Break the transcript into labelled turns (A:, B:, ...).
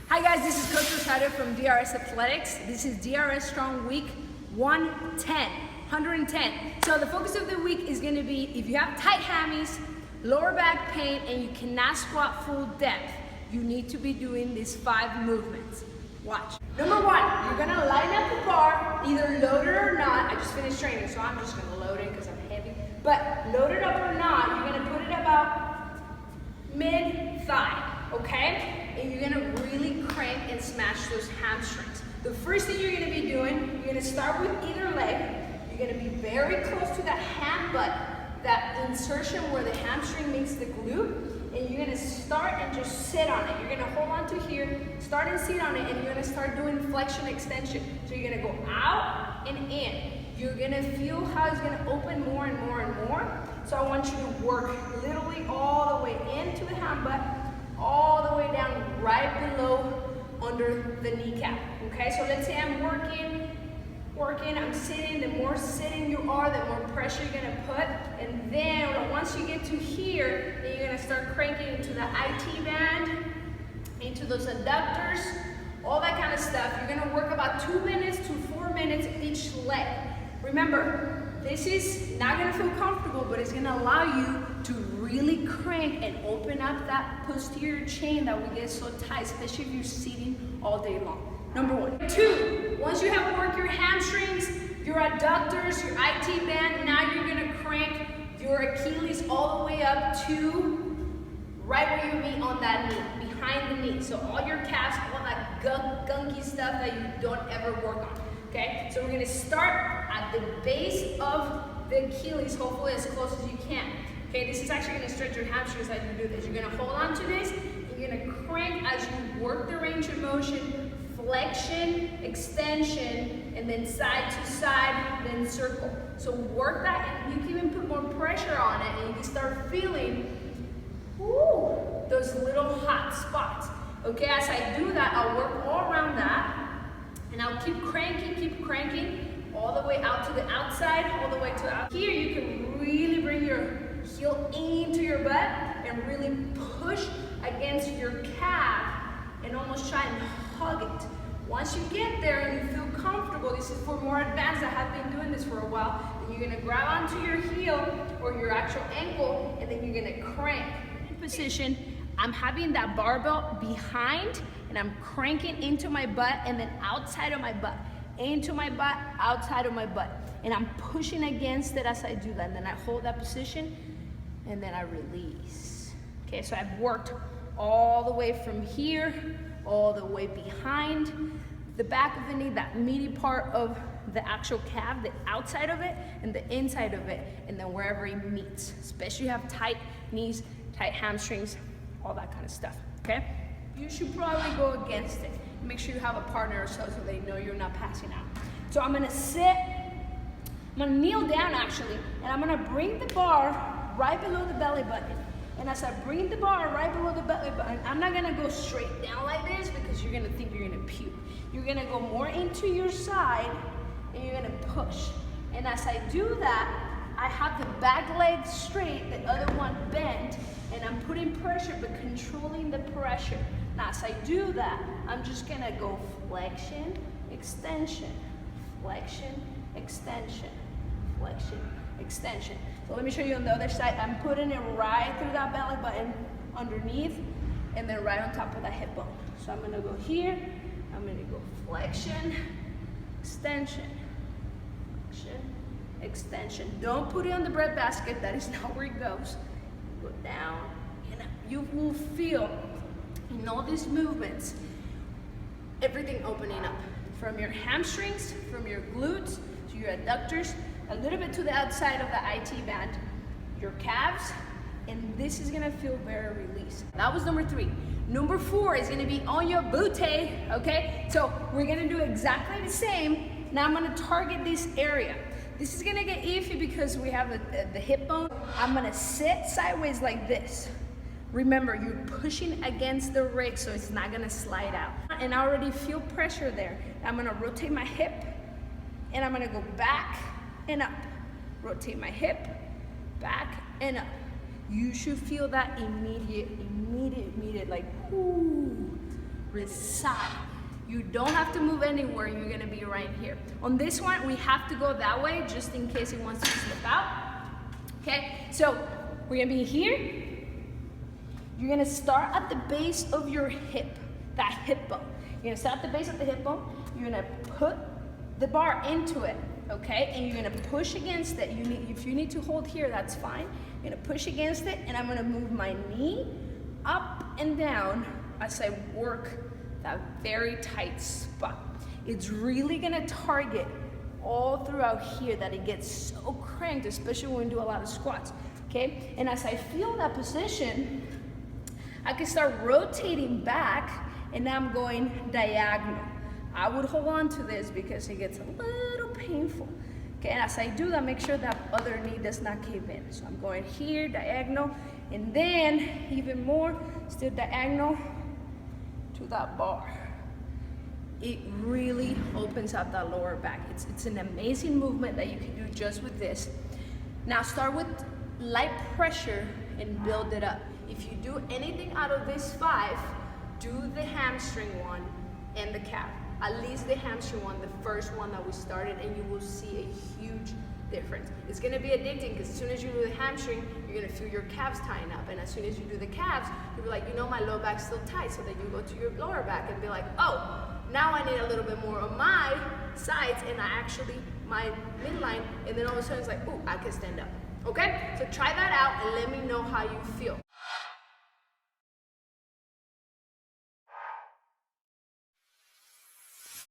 A: Hi guys, this is Coach Rosado from DRS Athletics. This is DRS Strong Week 110. So the focus of the week is gonna be if you have tight hammies, lower back pain, and you cannot squat full depth, you need to be doing these 5 movements. Watch. Number 1, you're gonna line up the bar, either loaded or not. I just finished training, so I'm just gonna load it because I'm heavy. But loaded up or not, you're gonna put it about mid-thigh, okay? And you're gonna really crank and smash those hamstrings. The first thing you're gonna be doing, you're gonna start with either leg. You're gonna be very close to that hand butt, that insertion where the hamstring meets the glute, and you're gonna start and just sit on it. You're gonna hold on to here, start and sit on it, and you're gonna start doing flexion extension. So you're gonna go out and in. You're gonna feel how it's gonna open more and more and more. So I want you to work literally all the way into the hand butt, all the way down right below under the kneecap, okay? So let's say I'm working, I'm sitting. The more sitting you are, the more pressure you're gonna put. And then once you get to here, then you're gonna start cranking into the IT band, into those adductors, all that kind of stuff. You're gonna work about 2 minutes to 4 minutes each leg. Remember, this is not gonna feel comfortable, but it's gonna allow you to really crank and open up that posterior chain that we get so tight, especially if you're sitting all day long. Number 1. 2, once you have worked your hamstrings, your adductors, your IT band, now you're gonna crank your Achilles all the way up to right where you meet on that knee, behind the knee. So all your calves, all that gunky stuff that you don't ever work on, okay? So we're gonna start at the base of the Achilles, hopefully as close as you can. Okay, this is actually gonna stretch your hamstrings as you do this. You're gonna hold on to this, and you're gonna crank as you work the range of motion, flexion, extension, and then side to side, then circle. So work that, and you can even put more pressure on it, and you can start feeling, those little hot spots. Okay, as I do that, I'll work all around that, and I'll keep cranking, all the way out to the outside, all the way to out. Here, you can really bring your heel into your butt and really push against your calf and almost try and hug it. Once you get there and you feel comfortable, this is for more advanced that have been doing this for a while, then you're gonna grab onto your heel or your actual ankle, and then you're gonna crank. In position, I'm having that barbell behind, and I'm cranking into my butt and then outside of my butt. Into my butt, outside of my butt. And I'm pushing against it as I do that. And then I hold that position, and then I release. Okay, so I've worked all the way from here, all the way behind the back of the knee, that meaty part of the actual calf, the outside of it and the inside of it, and then wherever it meets. Especially if you have tight knees, tight hamstrings, all that kind of stuff, okay? You should probably go against it. Make sure you have a partner or so they know you're not passing out. So I'm gonna sit, I'm gonna kneel down actually, and I'm gonna bring the bar right below the belly button. And as I bring the bar right below the belly button, I'm not gonna go straight down like this because you're gonna think you're gonna puke. You're gonna go more into your side, and you're gonna push. And as I do that, I have the back leg straight, the other one bent, and I'm putting pressure but controlling the pressure. Now as I do that, I'm just gonna go flexion, extension, flexion, extension, flexion, extension. So let me show you on the other side. I'm putting it right through that belly button underneath, and then right on top of that hip bone. So I'm gonna go here, I'm gonna go flexion, extension, flexion, extension. Don't put it on the breadbasket, that is not where it goes. Go down and up. You will feel in all these movements, everything opening up. From your hamstrings, from your glutes, to your adductors, a little bit to the outside of the IT band, your calves, and this is gonna feel very released. That was number 3. Number 4 is gonna be on your booty, okay? So we're gonna do exactly the same. Now I'm gonna target this area. This is gonna get iffy because we have the hip bone. I'm gonna sit sideways like this. Remember, you're pushing against the rig, so it's not gonna slide out. And I already feel pressure there. I'm gonna rotate my hip, and I'm gonna go back and up. Rotate my hip, back and up. You should feel that immediate, like, ooh, side. You don't have to move anywhere, you're gonna be right here. On this one, we have to go that way just in case it wants to slip out. Okay, so we're gonna be here. You're gonna start at the base of your hip, that hip bone. You're gonna start at the base of the hip bone. You're gonna put the bar into it, okay? And you're gonna push against it. If you need to hold here, that's fine. You're gonna push against it, and I'm gonna move my knee up and down as I work that very tight spot. It's really gonna target all throughout here that it gets so cranked, especially when we do a lot of squats, okay? And as I feel that position, I can start rotating back, and now I'm going diagonal. I would hold on to this because it gets a little painful. Okay, and as I do that, make sure that other knee does not cave in. So I'm going here, diagonal, and then even more, still diagonal to that bar. It really opens up that lower back. It's an amazing movement that you can do just with this. Now start with light pressure and build it up. If you do anything out of these 5, do the hamstring one and the calf. At least the hamstring one, the first one that we started, and you will see a huge difference. It's gonna be addicting because as soon as you do the hamstring, you're gonna feel your calves tying up. And as soon as you do the calves, you'll be like, you know, my lower back's still tight. So then you go to your lower back and be like, oh, now I need a little bit more on my sides and my midline. And then all of a sudden it's like, oh, I can stand up. Okay? So try that out and let me know how you feel.